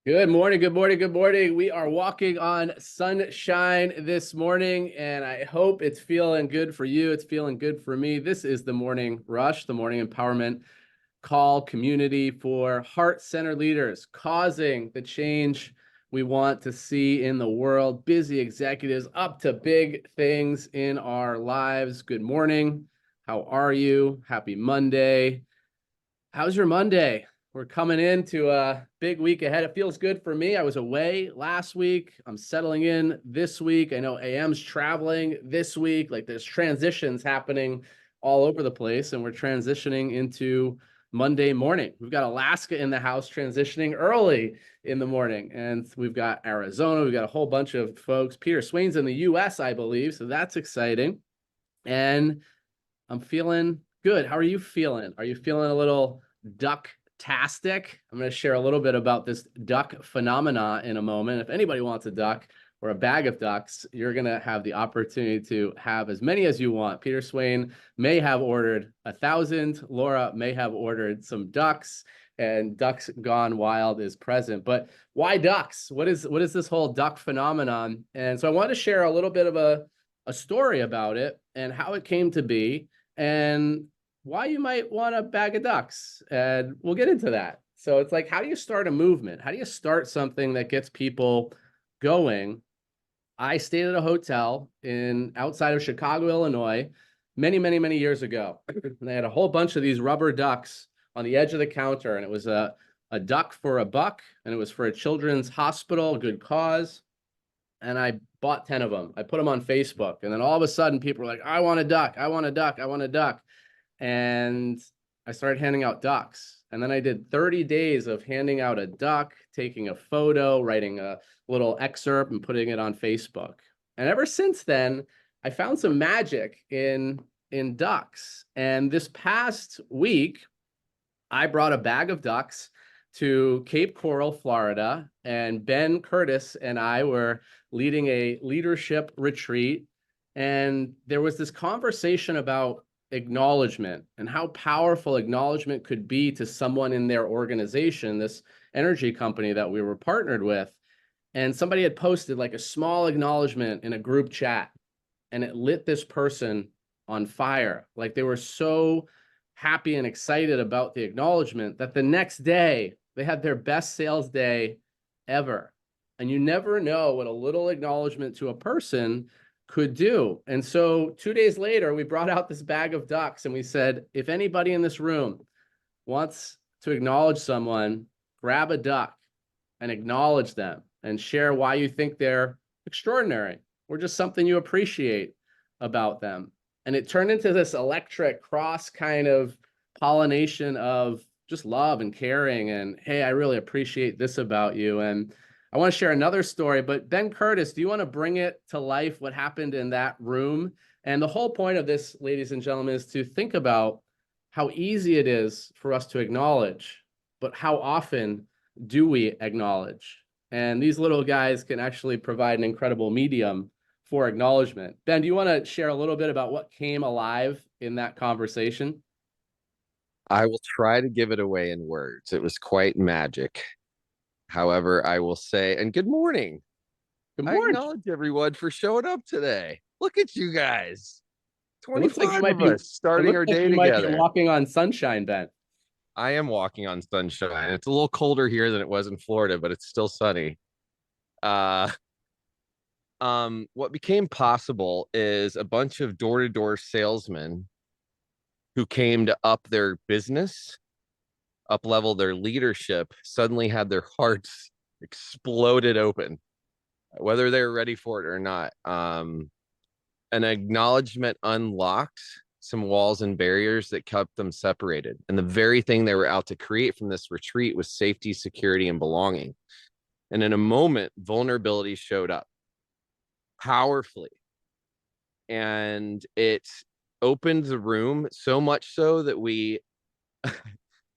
Good morning, good morning, good morning. We are walking on sunshine this morning, and I hope it's feeling good for you. It's feeling good for me. This is the Morning Rush, the Morning Empowerment Call community for heart-centered leaders, causing the change we want to see in the world. Busy executives up to big things in our lives. Good morning. How are you? Happy Monday. How's your Monday? We're coming into a big week ahead. It feels good for me. I was away last week. I'm settling in this week. I know AM's traveling this week. Like there's transitions happening all over the place, and we're transitioning into Monday morning. We've got Alaska in the house transitioning early in the morning, and we've got Arizona. We've got a whole bunch of folks. Peter Swain's in the US, I believe, so that's exciting. And I'm feeling good. How are you feeling? Are you feeling a little duck-tastic? I'm going to share a little bit about this duck phenomena in a moment. If anybody wants a duck or a bag of ducks, you're going to have the opportunity to have as many as you want. Peter Swain may have ordered 1,000. Laura may have ordered some ducks, and Ducks Gone Wild is present. But why ducks? What is this whole duck phenomenon? And so I want to share a little bit of a story about it and how it came to be, and why you might want a bag of ducks. And we'll get into that. So it's like, how do you start a movement? How do you start something that gets people going? I stayed at a hotel outside of Chicago, Illinois, many years ago. And they had a whole bunch of these rubber ducks on the edge of the counter. And it was a duck for a buck. And it was for a children's hospital, good cause. And I bought 10 of them. I put them on Facebook. And then all of a sudden, people were like, I want a duck. I want a duck. I want a duck. And I started handing out ducks. And then I did 30 days of handing out a duck, taking a photo, writing a little excerpt, and putting it on Facebook. And ever since then, I found some magic in ducks. And this past week, I brought a bag of ducks to Cape Coral, Florida, and Ben Curtis and I were leading a leadership retreat. And there was this conversation about acknowledgement and how powerful acknowledgement could be to someone in their organization, this energy company that we were partnered with. And somebody had posted like a small acknowledgement in a group chat, and it lit this person on fire. Like they were so happy and excited about the acknowledgement that the next day they had their best sales day ever. And you never know what a little acknowledgement to a person could do. And so 2 days later, we brought out this bag of ducks and we said, if anybody in this room wants to acknowledge someone, grab a duck and acknowledge them and share why you think they're extraordinary or just something you appreciate about them. And it turned into this electric cross kind of pollination of just love and caring and, hey, I really appreciate this about you. And I want to share another story, but Ben Curtis, do you want to bring it to life, what happened in that room? And the whole point of this, ladies and gentlemen, is to think about how easy it is for us to acknowledge, but how often do we acknowledge? And these little guys can actually provide an incredible medium for acknowledgement. Ben, do you want to share a little bit about what came alive in that conversation? I will try to give it away in words. It was quite magic. However, I will say, and good morning. Good I morning. acknowledge everyone for showing up today. Look at you guys. It looks like you 25 might of be, us it starting looks our like day you might be together. walking on sunshine, Ben. I am walking on sunshine. It's a little colder here than it was in Florida, but it's still sunny. Uh what became possible is a bunch of door-to-door salesmen who came to up their business, up level their leadership, suddenly had their hearts exploded open, whether they're ready for it or not. An acknowledgement unlocked some walls and barriers that kept them separated. And the very thing they were out to create from this retreat was safety, security, and belonging. And in a moment, vulnerability showed up powerfully. And it opened the room so much so that we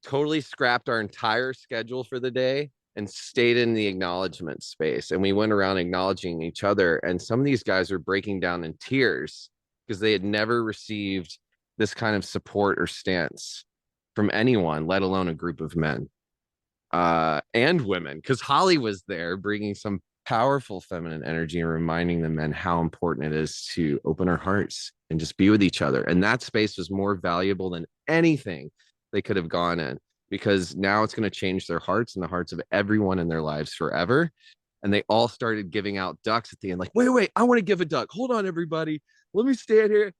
totally scrapped our entire schedule for the day and stayed in the acknowledgement space. And we went around acknowledging each other. And some of these guys were breaking down in tears because they had never received this kind of support or stance from anyone, let alone a group of men. and women, because Holly was there bringing some powerful feminine energy and reminding the men how important it is to open our hearts and just be with each other. And that space was more valuable than anything they could have gone in, because now it's going to change their hearts and the hearts of everyone in their lives forever. And they all started giving out ducks at the end, like, wait, I want to give a duck. Hold on, everybody. Let me stand here.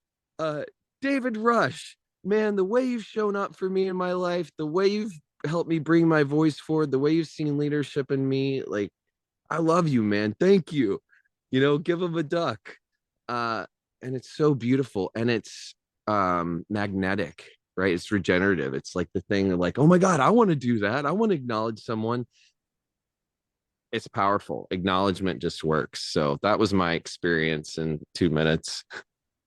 David Rush, man, the way you've shown up for me in my life, the way you've helped me bring my voice forward, the way you've seen leadership in me, like, I love you, man. Thank you. Give him a duck. And it's so beautiful, and it's magnetic, right? It's regenerative. It's like the thing of like, oh my God, I want to do that. I want to acknowledge someone. It's powerful. Acknowledgement just works. So that was my experience in 2 minutes.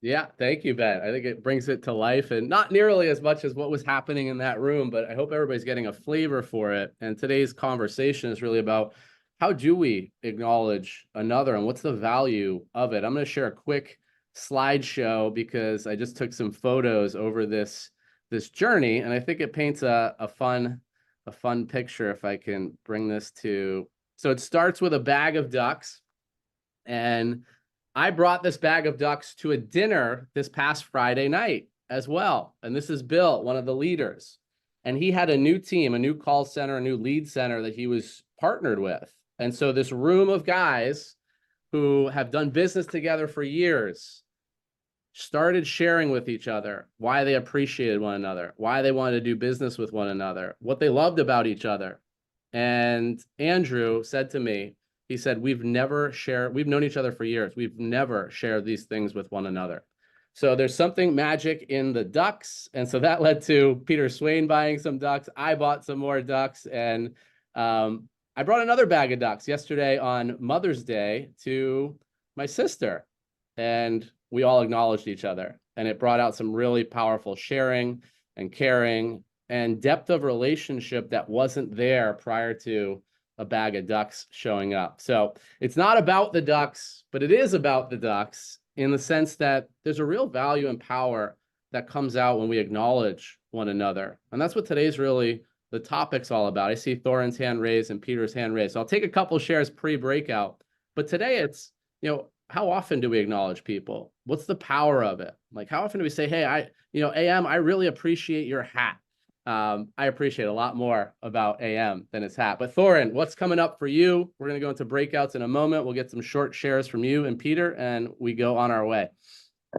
Yeah, thank you, Ben. I think it brings it to life, and not nearly as much as what was happening in that room, but I hope everybody's getting a flavor for it. And today's conversation is really about how do we acknowledge another and what's the value of it? I'm going to share a quick slideshow because I just took some photos over this journey, and I think it paints a fun picture if I can bring this to. So it starts with a bag of ducks, and I brought this bag of ducks to a dinner this past Friday night as well. And this is Bill, one of the leaders. And he had a new team, a new call center, a new lead center that he was partnered with. And so this room of guys who have done business together for years started sharing with each other why they appreciated one another, why they wanted to do business with one another, what they loved about each other. And Andrew said to me, he said, we've known each other for years. We've never shared these things with one another. So there's something magic in the ducks. And so that led to Peter Swain buying some ducks. I bought some more ducks. And I brought another bag of ducks yesterday on Mother's Day to my sister. And we all acknowledged each other. And it brought out some really powerful sharing and caring and depth of relationship that wasn't there prior to a bag of ducks showing up. So it's not about the ducks, but it is about the ducks in the sense that there's a real value and power that comes out when we acknowledge one another. And that's what today's really the topic's all about. I see Thorin's hand raised and Peter's hand raised. So I'll take a couple shares pre-breakout. But today it's, how often do we acknowledge people? What's the power of it? Like, how often do we say, hey, AM, I really appreciate your hat. I appreciate a lot more about AM than his hat. But Thorin, what's coming up for you? We're going to go into breakouts in a moment. We'll get some short shares from you and Peter, and we go on our way.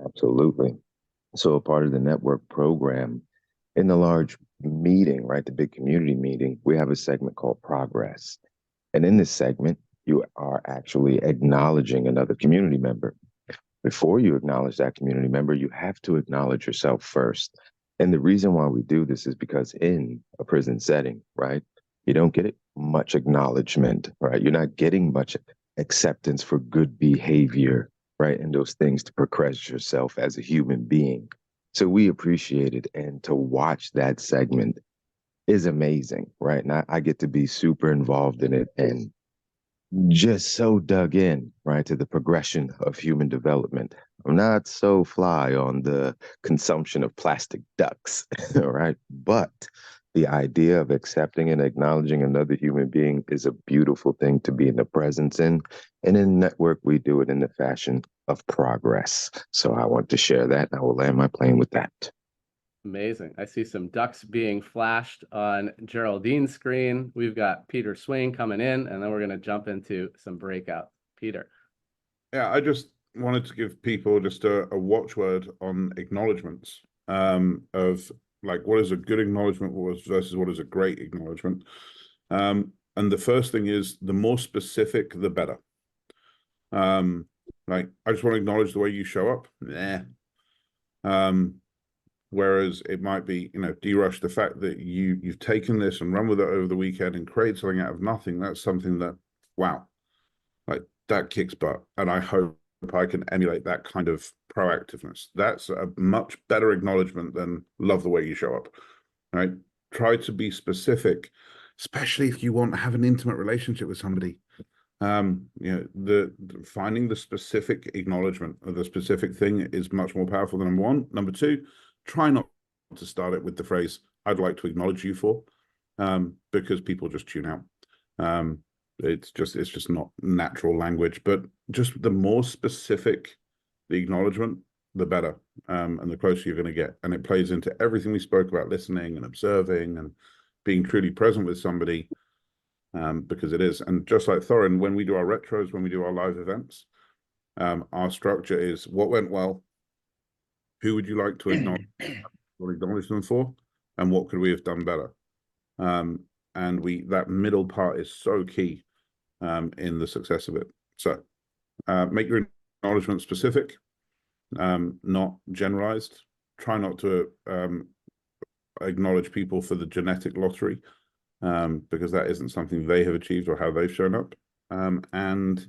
Absolutely. So a part of the network program, in the large meeting, right, the big community meeting, we have a segment called Progress. And in this segment, you are actually acknowledging another community member. Before you acknowledge that community member, you have to acknowledge yourself first. And the reason why we do this is because in a prison setting, right, you don't get much acknowledgement, right? You're not getting much acceptance for good behavior, right? And those things to progress yourself as a human being. So we appreciate it. And to watch that segment is amazing, right? And I get to be super involved in it and just so dug in, right, to the progression of human development. I'm not so fly on the consumption of plastic ducks, all right? But the idea of accepting and acknowledging another human being is a beautiful thing to be in the presence in. And in network, we do it in the fashion of progress. So I want to share that. I will land my plane with that. Amazing. I see some ducks being flashed on Geraldine's screen. We've got Peter Swain coming in, and then we're going to jump into some breakout. Peter. Yeah, I just wanted to give people just a watchword on acknowledgements of like what is a good acknowledgement versus what is a great acknowledgement. And the first thing is the more specific, the better. Like, I just want to acknowledge the way you show up. Nah. Whereas it might be, D-Rush, the fact that you've taken this and run with it over the weekend and created something out of nothing, that's something that, wow, like that kicks butt. And I hope I can emulate that kind of proactiveness. That's a much better acknowledgement than love the way you show up, right? Try to be specific, especially if you want to have an intimate relationship with somebody. The finding the specific acknowledgement of the specific thing is much more powerful than number one. Number two, try not to start it with the phrase, I'd like to acknowledge you for. because people just tune out. It's just not natural language. But just the more specific the acknowledgement, the better, and the closer you're going to get. And it plays into everything we spoke about: listening and observing and being truly present with somebody, because it is. And just like Thorin, when we do our retros, when we do our live events, our structure is what went well, who would you like to acknowledge them for, and what could we have done better. And that middle part is so key in the success of it. So make your acknowledgement specific, not generalized. Try not to acknowledge people for the genetic lottery, because that isn't something they have achieved or how they've shown up. And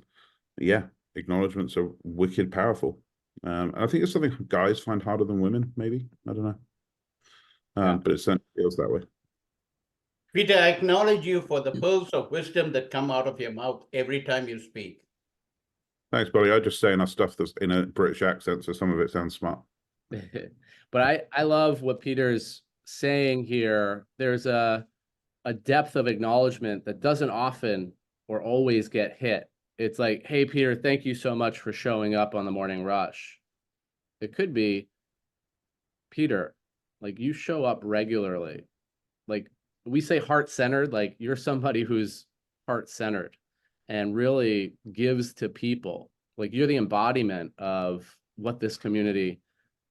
yeah, acknowledgements are wicked powerful. And I think it's something guys find harder than women, maybe. I don't know. But it certainly feels that way. Peter, I acknowledge you for the pearls of wisdom that come out of your mouth every time you speak. Thanks, buddy. I just say enough stuff that's in a British accent, so some of it sounds smart. But I love what Peter's saying here. There's a depth of acknowledgement that doesn't often or always get hit. It's like, hey, Peter, thank you so much for showing up on the morning rush. It could be, Peter, like, you show up regularly. Like, we say heart-centered, like, you're somebody who's heart-centered and really gives to people. Like, you're the embodiment of what this community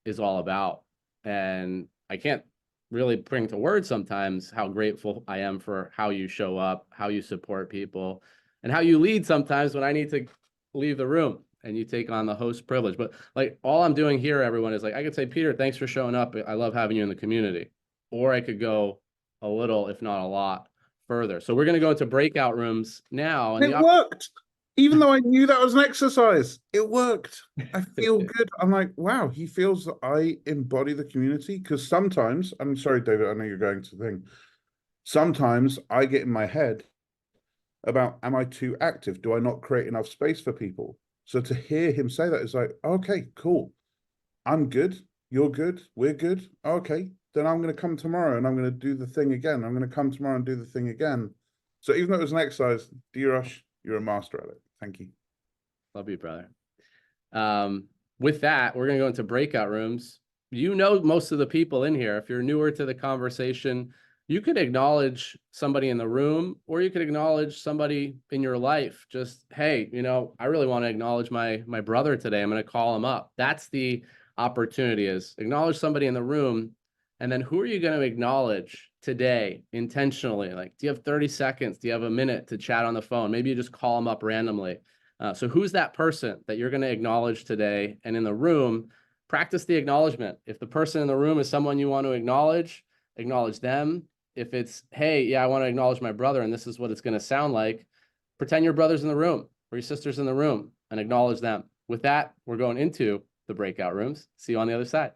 is all about. And I can't really bring to words sometimes how grateful I am for how you show up, how you support people, and how you lead sometimes when I need to leave the room and you take on the host privilege. But like, all I'm doing here, everyone, is like, I could say, Peter, thanks for showing up. I love having you in the community. Or I could go a little, if not a lot, further. So we're going to go into breakout rooms now. And it worked. Even though I knew that was an exercise, it worked. I feel good. I'm like, wow, he feels that I embody the community. Because sometimes, I'm sorry, David, I know you're going to the thing. Sometimes I get in my head about, am I too active? Do I not create enough space for people? So to hear him say that is like, okay, cool. I'm good. You're good. We're good. Okay. Then I'm going to come tomorrow and I'm going to do the thing again. I'm going to come tomorrow and do the thing again. So even though it was an exercise, D-Rush, you're a master at it. Thank you. Love you, brother. With that, we're going to go into breakout rooms. You know most of the people in here. If you're newer to the conversation, you could acknowledge somebody in the room, or you could acknowledge somebody in your life. Just, hey, you know, I really want to acknowledge my brother today. I'm going to call him up. That's the opportunity, is acknowledge somebody in the room. And then who are you going to acknowledge today intentionally? Like, do you have 30 seconds? Do you have a minute to chat on the phone? Maybe you just call them up randomly. So who's that person that you're going to acknowledge today? And in the room, practice the acknowledgement. If the person in the room is someone you want to acknowledge them. If it's, hey, yeah, I want to acknowledge my brother, and this is what it's going to sound like, pretend your brother's in the room or your sister's in the room and acknowledge them. With that, we're going into the breakout rooms. See you on the other side.